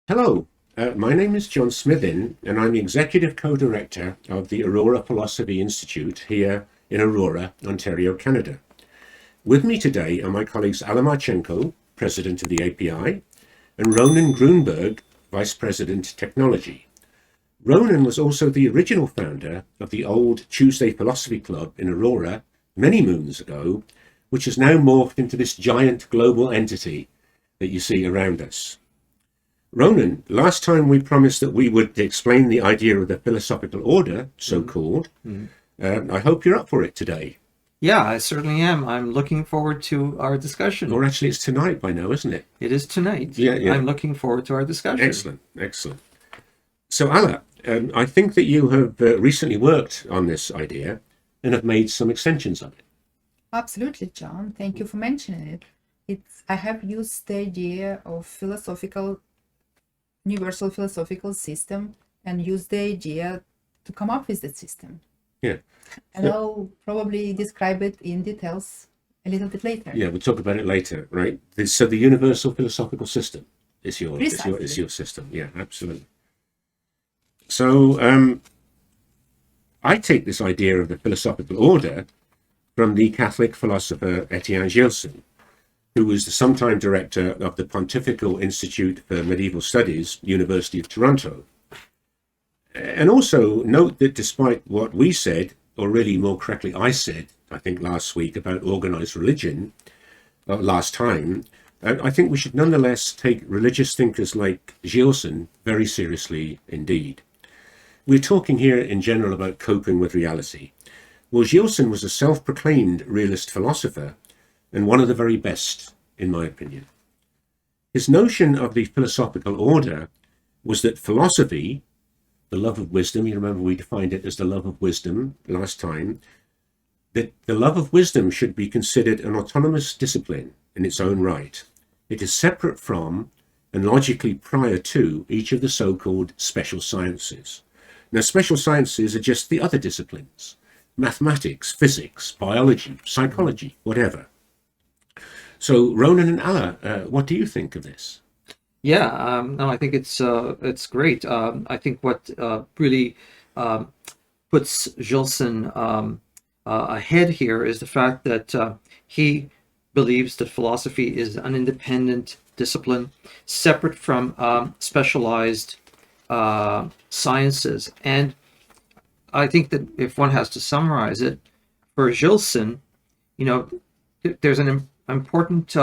Hello, my name is John Smithin, and I'm the Executive Co-Director of the Aurora Philosophy Institute here in Aurora, Ontario, Canada. With me today are my colleagues Alla Marchenko, President of the API, and Ronen Grunberg, Vice President Technology. Ronen was also the original founder of the old Tuesday Philosophy Club in Aurora many moons ago, which has now morphed into this giant global entity that you see around us. Ronen, last time we promised that we would explain the idea of the philosophical order, so-called. I hope you're up for it today. Yeah, I certainly am. I'm looking forward to our discussion. Or actually, it's tonight by now, isn't it? It is tonight. Yeah. I'm looking forward to our discussion. Excellent. So, Alla, I think that you have recently worked on this idea and have made some extensions of it. Absolutely, John. Thank you for mentioning it. I have used the idea of universal philosophical system and used the idea to come up with that system. Yeah. And I'll probably describe it in details a little bit later. Yeah, we'll talk about it later, right? So the universal philosophical system is your system. Yeah, absolutely. So I take this idea of the philosophical order from the Catholic philosopher Étienne Gilson, who was the sometime director of the Pontifical Institute for Medieval Studies, University of Toronto. And also note that despite what we said, or really more correctly I said, I think last week about organized religion, last time, I think we should nonetheless take religious thinkers like Gilson very seriously indeed. We're talking here in general about coping with reality. Well, Gilson was a self-proclaimed realist philosopher, and one of the very best, in my opinion. His notion of the philosophical order was that philosophy, the love of wisdom, you remember we defined it as the love of wisdom last time, that the love of wisdom should be considered an autonomous discipline in its own right. It is separate from and logically prior to each of the so-called special sciences. Now, special sciences are just the other disciplines: mathematics, physics, biology, psychology, whatever. So, Ronen and Alla, what do you think of this? Yeah, no, I think it's great. I think what really puts Gilson ahead here is the fact that he believes that philosophy is an independent discipline, separate from specialized sciences. And I think that if one has to summarize it, for Gilson, there's an important.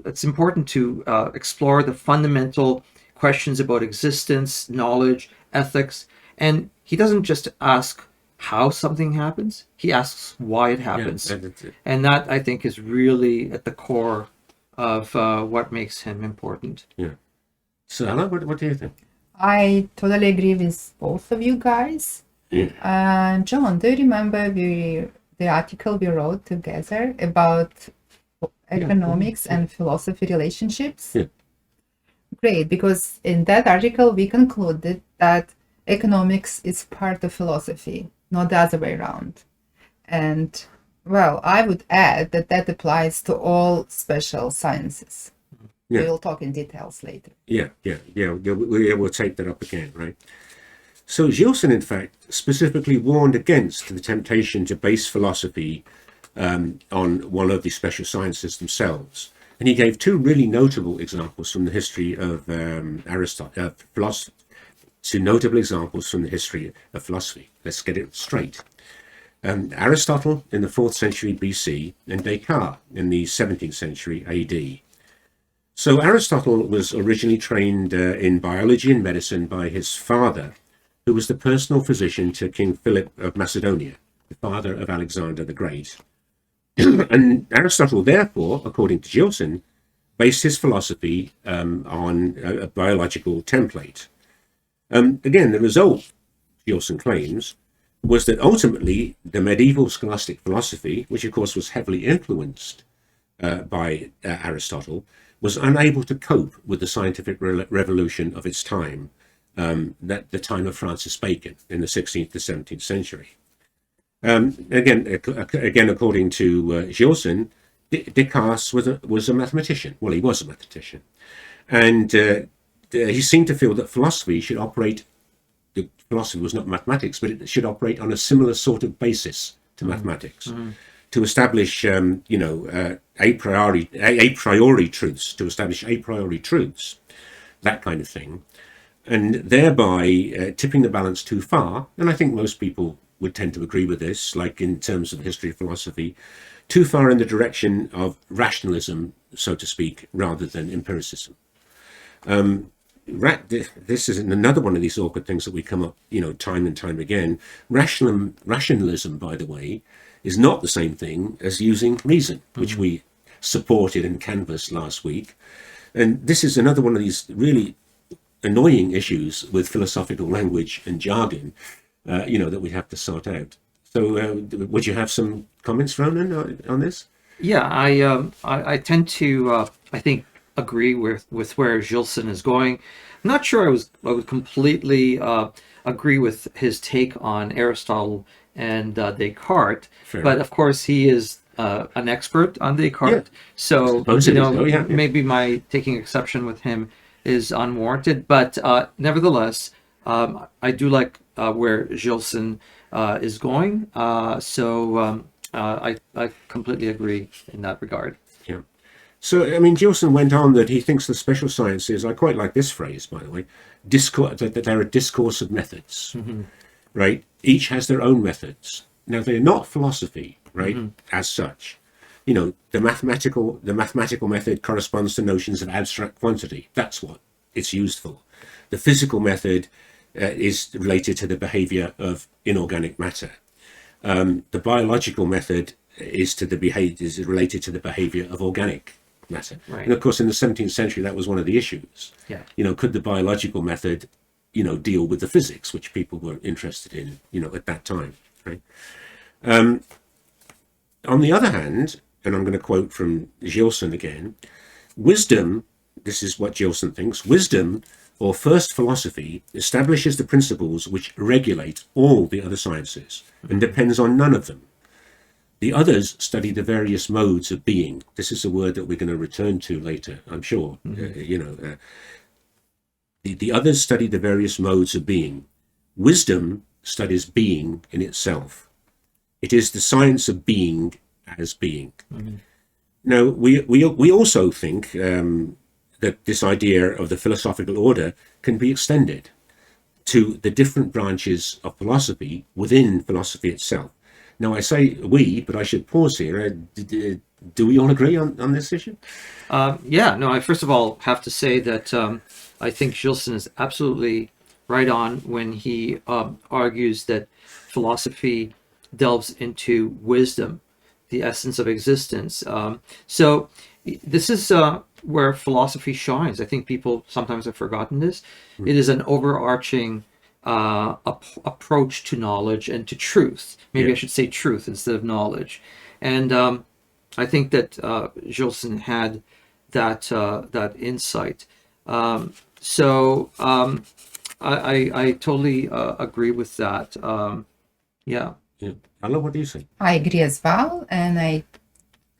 It's important to explore the fundamental questions about existence, knowledge, ethics, and he doesn't just ask how something happens; he asks why it happens, and that I think is really at the core of what makes him important. Yeah. So, Alla, what do you think? I totally agree with both of you guys. Yeah. John, do you remember the article we wrote together about economics and philosophy relationships? Yeah. Great, because in that article we concluded that economics is part of philosophy, not the other way around. And well, I would add that applies to all special sciences. Yeah. We'll talk in details later. Yeah. We'll take that up again, right? So Gilson, in fact, specifically warned against the temptation to base philosophy on one of the special sciences themselves. And he gave two really notable examples from the history of philosophy. Two notable examples from the history of philosophy. Let's get it straight. Aristotle in the 4th century BC and Descartes in the 17th century AD. So Aristotle was originally trained in biology and medicine by his father, who was the personal physician to King Philip of Macedonia, the father of Alexander the Great. And Aristotle, therefore, according to Gilson, based his philosophy on a biological template. Again, the result, Gilson claims, was that ultimately the medieval scholastic philosophy, which of course was heavily influenced by Aristotle, was unable to cope with the scientific revolution of its time, the time of Francis Bacon in the 16th to 17th century. Again, according to Gilson, Descartes was a mathematician. Well, he was a mathematician. And he seemed to feel that philosophy should operate. The philosophy was not mathematics, but it should operate on a similar sort of basis to mathematics, to establish, a priori truths, to establish a priori truths, that kind of thing, and thereby tipping the balance too far. And I think most people would tend to agree with this, like in terms of the history of philosophy, too far in the direction of rationalism, so to speak, rather than empiricism. This is another one of these awkward things that we come up, time and time again. Rationalism, by the way, is not the same thing as using reason, which we supported and canvassed last week. And this is another one of these really annoying issues with philosophical language and jargon, that we have to sort out. So would you have some comments, Ronen, on this? Yeah, I tend to I think agree with where Gilson is going. I'm not sure I would completely agree with his take on Aristotle and Descartes, Fair but enough. of course he is an expert on Descartes, so maybe my taking exception with him is unwarranted. But nevertheless, I do like where Gilson is going. I completely agree in that regard. Yeah. So, Gilson went on that he thinks the special sciences, I quite like this phrase, by the way, that they're a discourse of methods, right? Each has their own methods. Now, they're not philosophy, right, as such. The mathematical method corresponds to notions of abstract quantity. That's what it's used for. The physical method is related to the behavior of inorganic matter. The biological method is related to the behavior of organic matter. Right. And of course, in the 17th century, that was one of the issues. Yeah. Could the biological method, deal with the physics, which people were interested in, at that time, right? On the other hand, and I'm going to quote from Gilson again, wisdom, this is what Gilson thinks, wisdom, or first philosophy, establishes the principles which regulate all the other sciences and depends on none of them. The others study the various modes of being. This is a word that we're going to return to later, I'm sure. The others study the various modes of being. Wisdom studies being in itself. It is the science of being as being. Now, we also think that this idea of the philosophical order can be extended to the different branches of philosophy within philosophy itself. Now, I say we, but I should pause here. Do we all agree on this issue? I first of all have to say that I think Gilson is absolutely right on when he argues that philosophy delves into wisdom, the essence of existence. So this is where philosophy shines. I think people sometimes have forgotten this. It is an overarching approach to knowledge and to truth. Maybe I should say truth instead of knowledge. And I think that Gilson had that insight. I totally agree with that. Yeah. Anna, what do you say? I agree as well, and I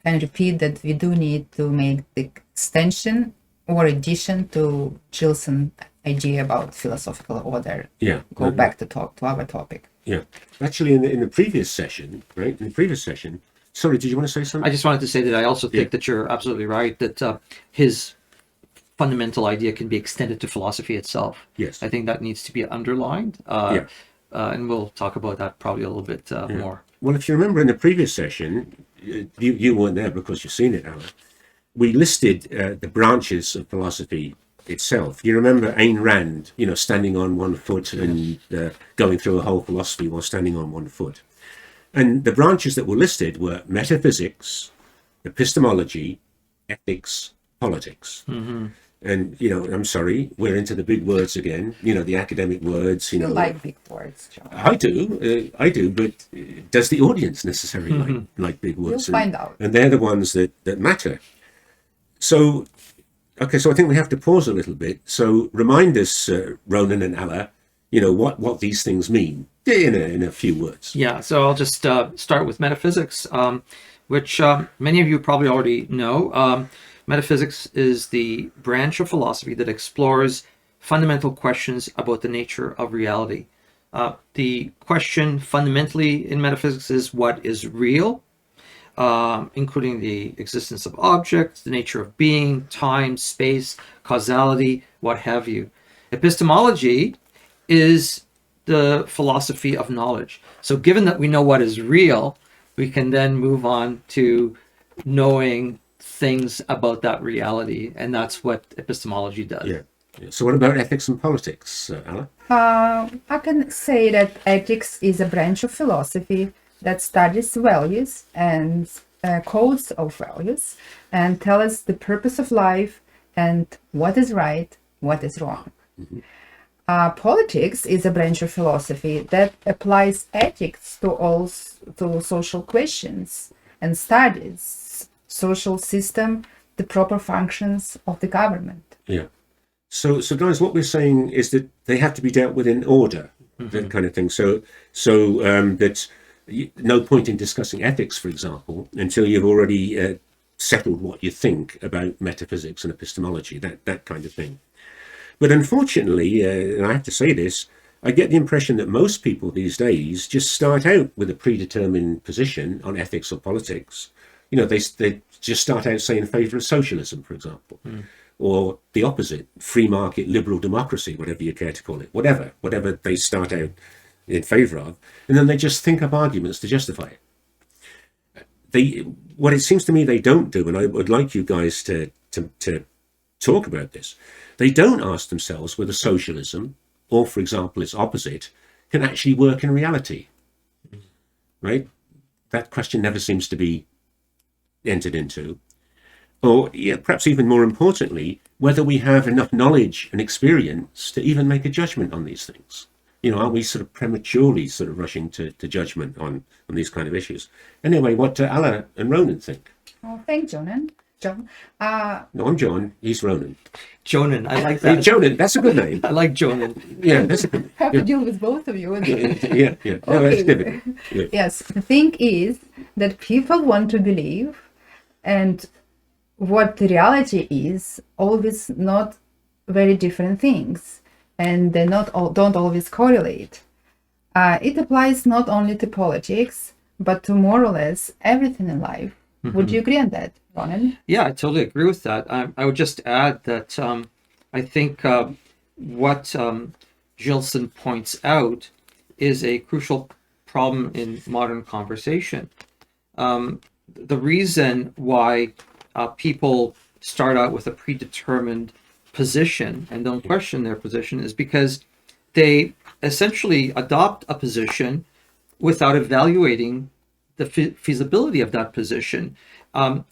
can repeat that we do need to make the extension or addition to Gilson's idea about philosophical order. Yeah. Go back to our topic. Yeah. Actually, in the previous session, right? In the previous session, sorry, did you want to say something? I just wanted to say that I also think that you're absolutely right, that his fundamental idea can be extended to philosophy itself. Yes. I think that needs to be underlined. And we'll talk about that probably a little bit more. Well, if you remember in the previous session, you weren't there because you've seen it, Alan. We listed the branches of philosophy itself. You remember Ayn Rand, standing on one foot and going through a whole philosophy while standing on one foot. And the branches that were listed were metaphysics, epistemology, ethics, politics. And, I'm sorry, we're into the big words again, the academic words, You like big words, John. I do, but does the audience necessarily like big words? You'll find out. And they're the ones that matter. So, okay, so I think we have to pause a little bit. So remind us, Ronen and Alla, what these things mean in a few words. Yeah, so I'll just start with metaphysics, which many of you probably already know. Metaphysics is the branch of philosophy that explores fundamental questions about the nature of reality. The question fundamentally in metaphysics is what is real, including the existence of objects, the nature of being, time, space, causality, what have you. Epistemology is the philosophy of knowledge. So given that we know what is real, we can then move on to knowing things about that reality, and that's what epistemology does. Yeah. So what about ethics and politics, Ala? I can say that ethics is a branch of philosophy that studies values and codes of values and tell us the purpose of life and what is right, what is wrong. Politics is a branch of philosophy that applies ethics to social questions and studies social system, the proper functions of the government. Yeah. So guys, what we're saying is that they have to be dealt with in order, that kind of thing. So that no point in discussing ethics, for example, until you've already settled what you think about metaphysics and epistemology, that kind of thing. But unfortunately, and I have to say this, I get the impression that most people these days just start out with a predetermined position on ethics or politics. You know, they just start out, say, in favour of socialism, for example. Or the opposite, free market, liberal democracy, whatever you care to call it, whatever they start out in favour of, and then they just think up arguments to justify it. What it seems to me they don't do, and I would like you guys to talk about this, they don't ask themselves whether socialism, or for example its opposite, can actually work in reality, right? That question never seems to be entered into. Or perhaps even more importantly, whether we have enough knowledge and experience to even make a judgment on these things. You know, aren't we sort of prematurely sort of rushing to judgment on these kind of issues? Anyway, what do Ala and Ronen think? Oh, thanks, John. No, I'm John. He's Ronen. Jonan, I like that. Jonan, that's a good name. I like Jonan. Yeah, that's a good name. Have to deal with both of you. Yeah. No, that's difficult. Yeah. Yes, the thing is that people want to believe, and what the reality is always not very different things, and they don't always correlate. It applies not only to politics, but to more or less everything in life. Would you agree on that, Ronen? Yeah, I totally agree with that. I would just add that I think what Gilson points out is a crucial problem in modern conversation. The reason why people start out with a predetermined position and don't question their position is because they essentially adopt a position without evaluating the feasibility of that position.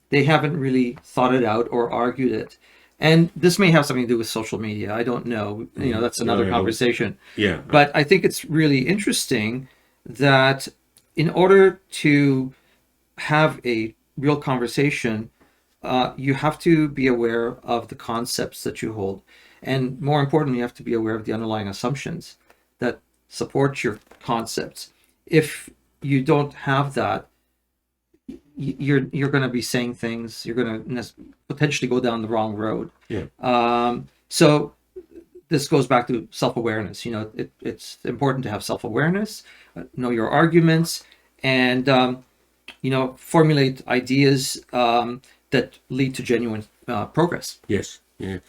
They haven't really thought it out or argued it. And this may have something to do with social media. I don't know. You know, that's another conversation. Yeah. But I think it's really interesting that in order to have a real conversation, you have to be aware of the concepts that you hold. And more importantly, you have to be aware of the underlying assumptions that support your concepts. If you don't have that, you're going to be saying things, you're going to potentially go down the wrong road. Yeah. So this goes back to self-awareness. You know, it's important to have self-awareness, know your arguments, and formulate ideas that lead to genuine progress. Yes. Yeah.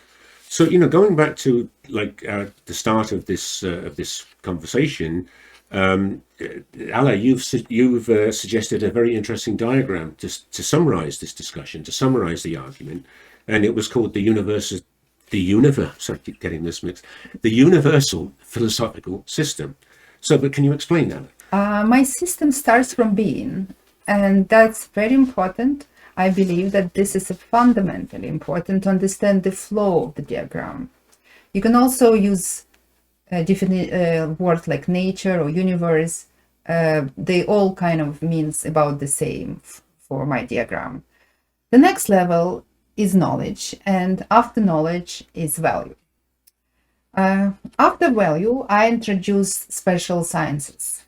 So going back to the start of this conversation, Ala, you've suggested a very interesting diagram to summarize this discussion, to summarize the argument, and it was called the universal philosophical system. So, but can you explain that? My system starts from being, and that's very important. I believe that this is fundamentally important to understand the flow of the diagram. You can also use different words like nature or universe. They all kind of means about the same for my diagram. The next level is knowledge, and after knowledge is value. After value, I introduce special sciences,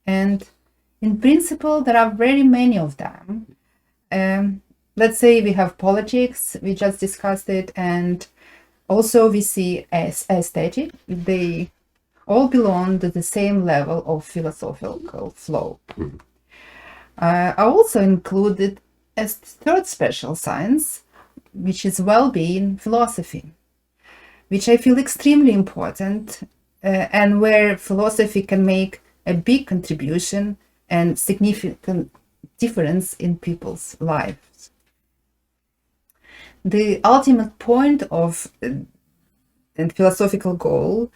and in principle there are very many of them. Let's say we have politics, we just discussed it, and Also, we see as aesthetic, they all belong to the same level of philosophical flow. I also included as third special science, which is well-being philosophy, which I feel extremely important and where philosophy can make a big contribution and significant difference in people's lives. The ultimate point of and philosophical goal,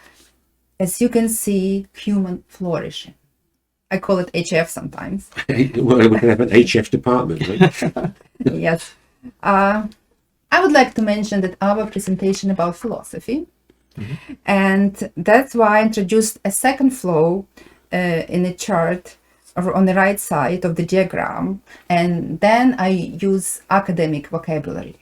as you can see, human flourishing. I call it HF sometimes. Well, we can have an HF department, right? Yes. I would like to mention that our presentation about philosophy, and that's why I introduced a second flow in a chart on the right side of the diagram, and then I use academic vocabulary.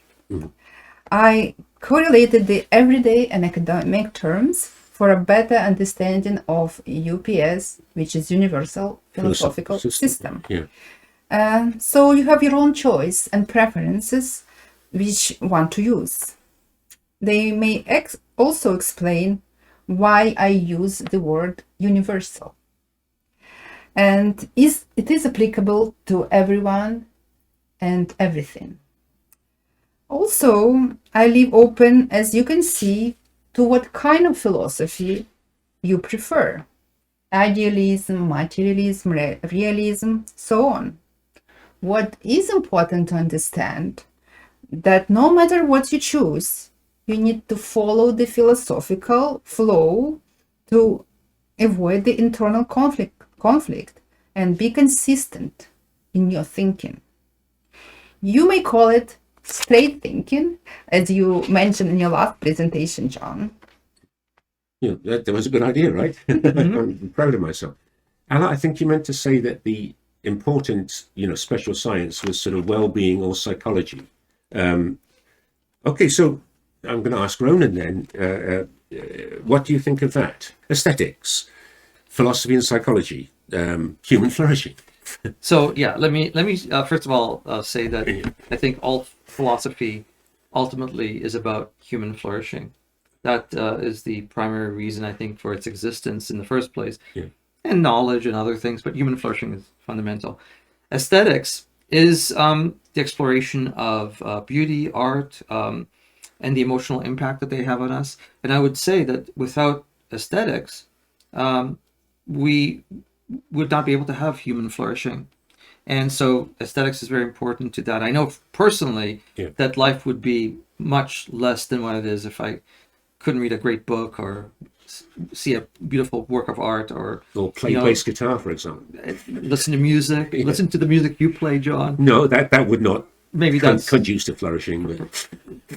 I correlated the everyday and academic terms for a better understanding of UPS, which is Universal Philosophical System. Yeah. So you have your own choice and preferences which one to use. They may also explain why I use the word universal. And it is applicable to everyone and everything. Also, I leave open, as you can see, to what kind of philosophy you prefer. Idealism, materialism, realism, so on. What is important to understand that no matter what you choose, you need to follow the philosophical flow to avoid the internal conflict and be consistent in your thinking. You may call it straight thinking, as you mentioned in your last presentation, John. Yeah, that was a good idea, right? I'm proud of myself. And I think you meant to say that the important, special science was sort of well-being or psychology. Okay, so I'm going to ask Ronen then, what do you think of that? Aesthetics, philosophy and psychology, human flourishing. So yeah, let me first of all say that I think all philosophy ultimately is about human flourishing. That is the primary reason, I think, for its existence in the first place. Yeah. And knowledge and other things, but human flourishing is fundamental. Aesthetics is the exploration of beauty, art, and the emotional impact that they have on us. And I would say that without aesthetics, we would not be able to have human flourishing. And so aesthetics is very important to that. I know personally that life would be much less than what it is if I couldn't read a great book or see a beautiful work of art or play bass guitar, for example. Listen to music. Listen to the music you play, John. No, that would not maybe that's conduce to flourishing.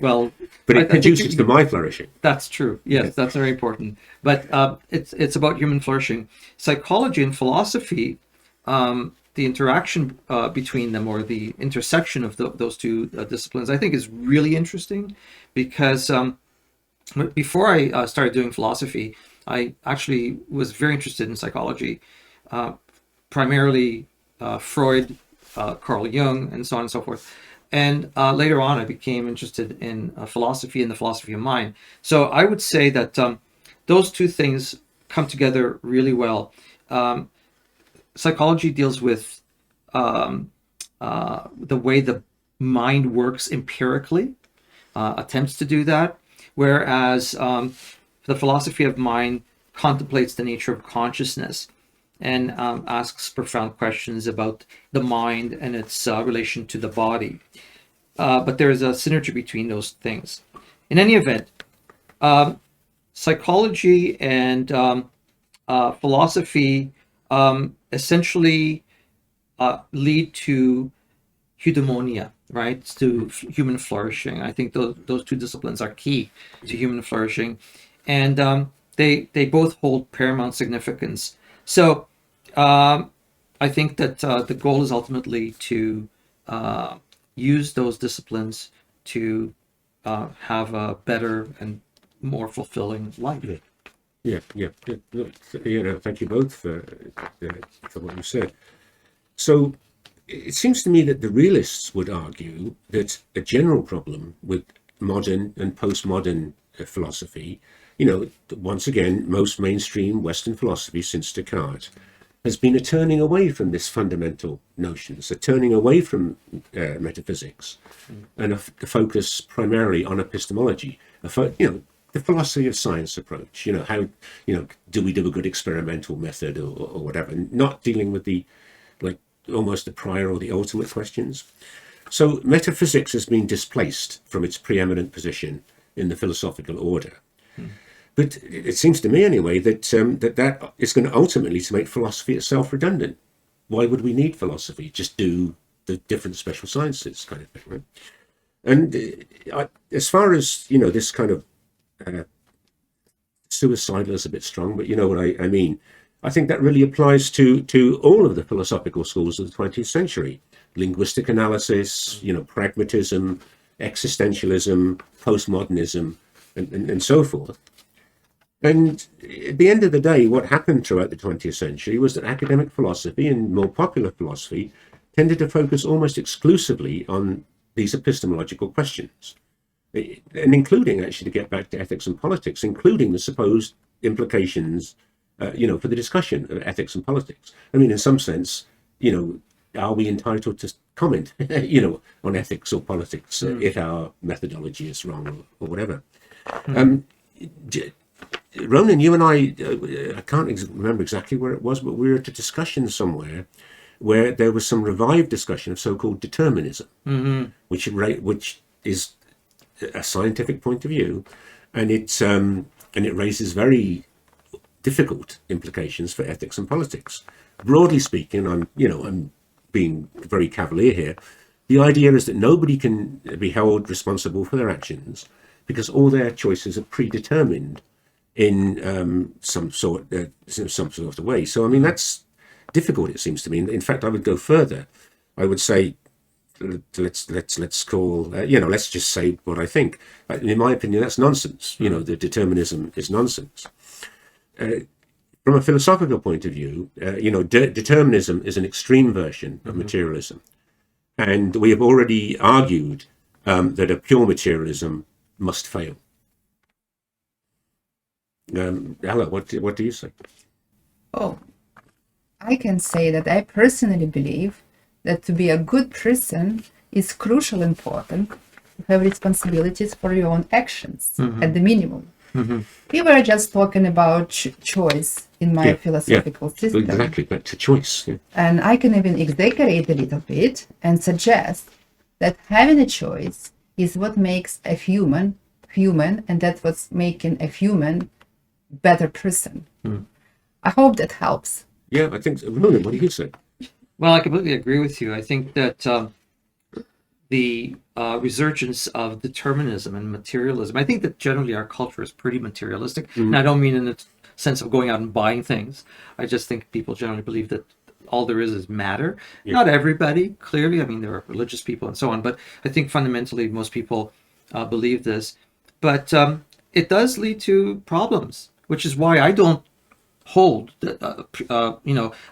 But it conduces to my flourishing. That's true. Yes, that's very important. But it's about human flourishing. Psychology and philosophy, the interaction between them, or the intersection of those two disciplines, I think is really interesting, because before I started doing philosophy, I actually was very interested in psychology, primarily Freud, Carl Jung, and so on and so forth. And later on, I became interested in philosophy and the philosophy of mind. So I would say that those two things come together really well. Psychology deals with the way the mind works empirically, attempts to do that, whereas the philosophy of mind contemplates the nature of consciousness and asks profound questions about the mind and its relation to the body. But there is a synergy between those things. In any event, psychology and philosophy essentially lead to eudaimonia, right? To human flourishing. I think those two disciplines are key to human flourishing, and they both hold paramount significance. So I think that the goal is ultimately to use those disciplines to have a better and more fulfilling life. Yeah. Thank you both for what you said. So it seems to me that the realists would argue that a general problem with modern and postmodern philosophy, once again, most mainstream Western philosophy since Descartes has been a turning away from this fundamental notions, a turning away from metaphysics, and a focus primarily on epistemology. The philosophy of science approach. How do we do a good experimental method or whatever, not dealing with the almost the prior or the ultimate questions. So metaphysics has been displaced from its preeminent position in the philosophical order. But it seems to me anyway that that is going to ultimately to make philosophy itself redundant. Why would we need philosophy? Just do the different special sciences kind of thing, right? And as far as this kind of suicidal is a bit strong, but you know what I mean. I think that really applies to all of the philosophical schools of the 20th century: linguistic analysis, pragmatism, existentialism, postmodernism, and so forth. And at the end of the day, what happened throughout the 20th century was that academic philosophy and more popular philosophy tended to focus almost exclusively on these epistemological questions, and including, actually, to get back to ethics and politics, including the supposed implications, for the discussion of ethics and politics. I mean, in some sense, are we entitled to comment, on ethics or politics if our methodology is wrong or whatever? Ronen, you and I can't remember exactly where it was, but we were at a discussion somewhere where there was some revived discussion of so-called determinism, which is a scientific point of view, and it raises very difficult implications for ethics and politics. Broadly speaking, I'm being very cavalier here. The idea is that nobody can be held responsible for their actions because all their choices are predetermined in some sort of way. So I mean, that's difficult, it seems to me. In fact, I would go further. I would say, let's call let's just say what I think. In my opinion, that's nonsense. The determinism is nonsense. From a philosophical point of view, determinism is an extreme version of materialism, and we have already argued that a pure materialism must fail. Ella, what do you say? Oh, I can say that I personally believe that to be a good person is crucially important to have responsibilities for your own actions at the minimum. We were just talking about choice in my philosophical system. Exactly, back to choice. Yeah. And I can even exaggerate a little bit and suggest that having a choice is what makes a human, and that's what's making a human better person. I hope that helps. Yeah, I think so. Ronen, what do you say? Well, I completely agree with you. I think that the resurgence of determinism and materialism, I think that generally our culture is pretty materialistic. And I don't mean in the sense of going out and buying things. I just think people generally believe that all there is matter. Yeah. Not everybody, clearly. I mean, there are religious people and so on. But I think fundamentally most people believe this. But it does lead to problems, which is why I don't hold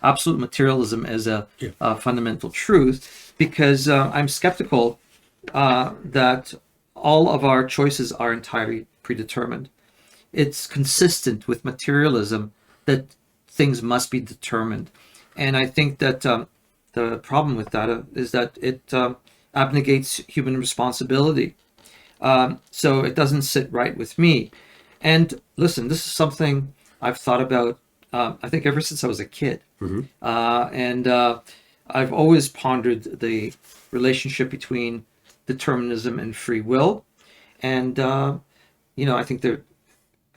absolute materialism as a fundamental truth, because I'm skeptical that all of our choices are entirely predetermined. It's consistent with materialism that things must be determined, and I think that the problem with that is that it abnegates human responsibility. So it doesn't sit right with me. And listen, this is something I've thought about, I think, ever since I was a kid. And I've always pondered the relationship between determinism and free will. And, I think there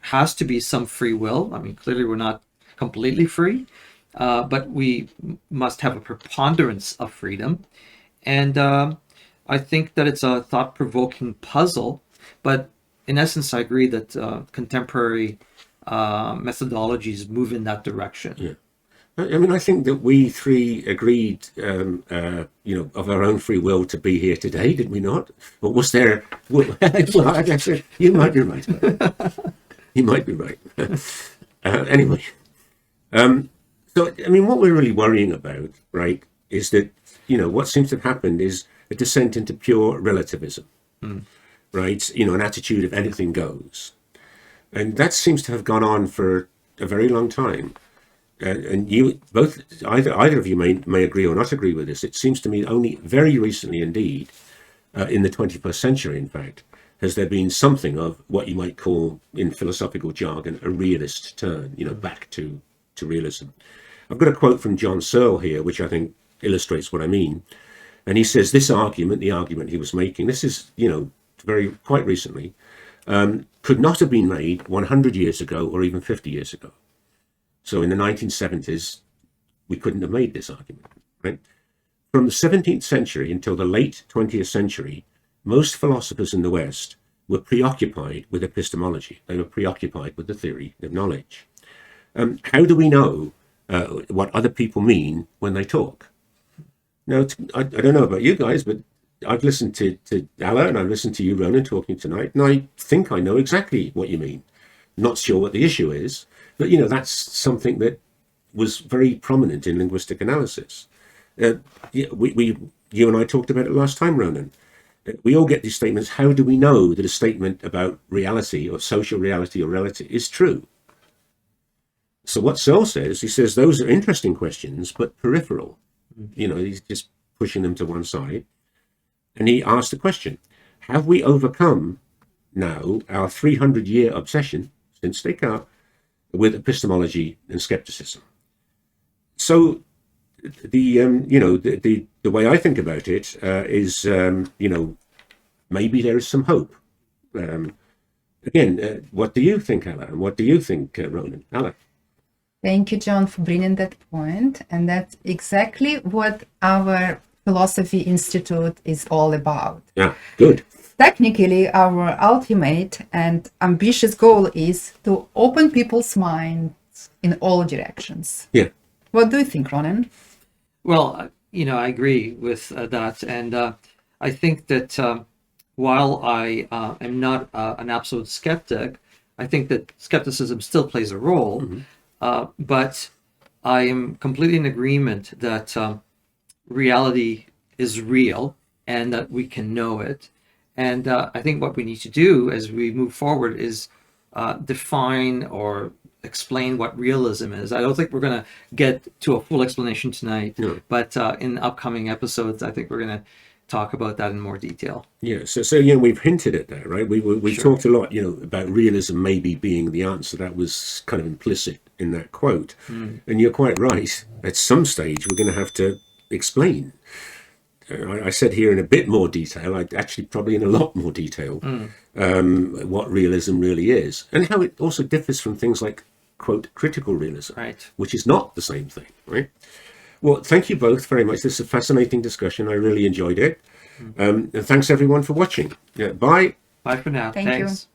has to be some free will. I mean, clearly we're not completely free, but we must have a preponderance of freedom. And I think that it's a thought-provoking puzzle, but in essence, I agree that contemporary methodologies move in that direction. Yeah. I mean, I think that we three agreed, of our own free will to be here today, did we not? Or was there? Well, I guess you might be right. You might be right. Anyway, so I mean, what we're really worrying about, right, is that what seems to have happened is a descent into pure relativism, right? An attitude of anything goes. And that seems to have gone on for a very long time. And you both, either of you may agree or not agree with this. It seems to me only very recently indeed, in the 21st century, in fact, has there been something of what you might call, in philosophical jargon, a realist turn, back to realism. I've got a quote from John Searle here, which I think illustrates what I mean. And he says this argument, the argument he was making, this is, quite recently, could not have been made 100 years ago or even 50 years ago. So in the 1970s, we couldn't have made this argument, right? From the 17th century until the late 20th century, most philosophers in the West were preoccupied with epistemology. They were preoccupied with the theory of knowledge. How do we know what other people mean when they talk? Now, I don't know about you guys, but I've listened to Alla and I've listened to you, Ronen, talking tonight, and I think I know exactly what you mean. Not sure what the issue is, but, that's something that was very prominent in linguistic analysis. You and I talked about it last time, Ronen. We all get these statements. How do we know that a statement about reality or social reality or reality is true? So what Searle says, he says those are interesting questions, but peripheral. He's just pushing them to one side. And he asked the question, have we overcome now our 300-year obsession since Descartes with epistemology and skepticism? So the way I think about it is, maybe there is some hope. Again, what do you think, Alla? And what do you think, Ronen? Alla? Thank you, John, for bringing that point. And that's exactly what our Philosophy Institute is all about. Yeah, good. Technically, our ultimate and ambitious goal is to open people's minds in all directions. Yeah. What do you think, Ronen? Well, I agree with that. And I think that while I am not an absolute skeptic, I think that skepticism still plays a role. But I am completely in agreement that reality is real and that we can know it. And I think what we need to do as we move forward is define or explain what realism is. I don't think we're going to get to a full explanation tonight, but in upcoming episodes, I think we're going to talk about that in more detail. Yeah, so we've hinted at that, right? We Sure. talked a lot, about realism maybe being the answer. That was kind of implicit in that quote. And you're quite right. At some stage, we're going to have to explain. I said here in a bit more detail, actually probably in a lot more detail, what realism really is and how it also differs from things like, quote, critical realism, Right. which is not the same thing, right? Well, thank you both very much. This is a fascinating discussion. I really enjoyed it. And thanks everyone for watching. Yeah, bye. Bye for now. Thank you. Thanks.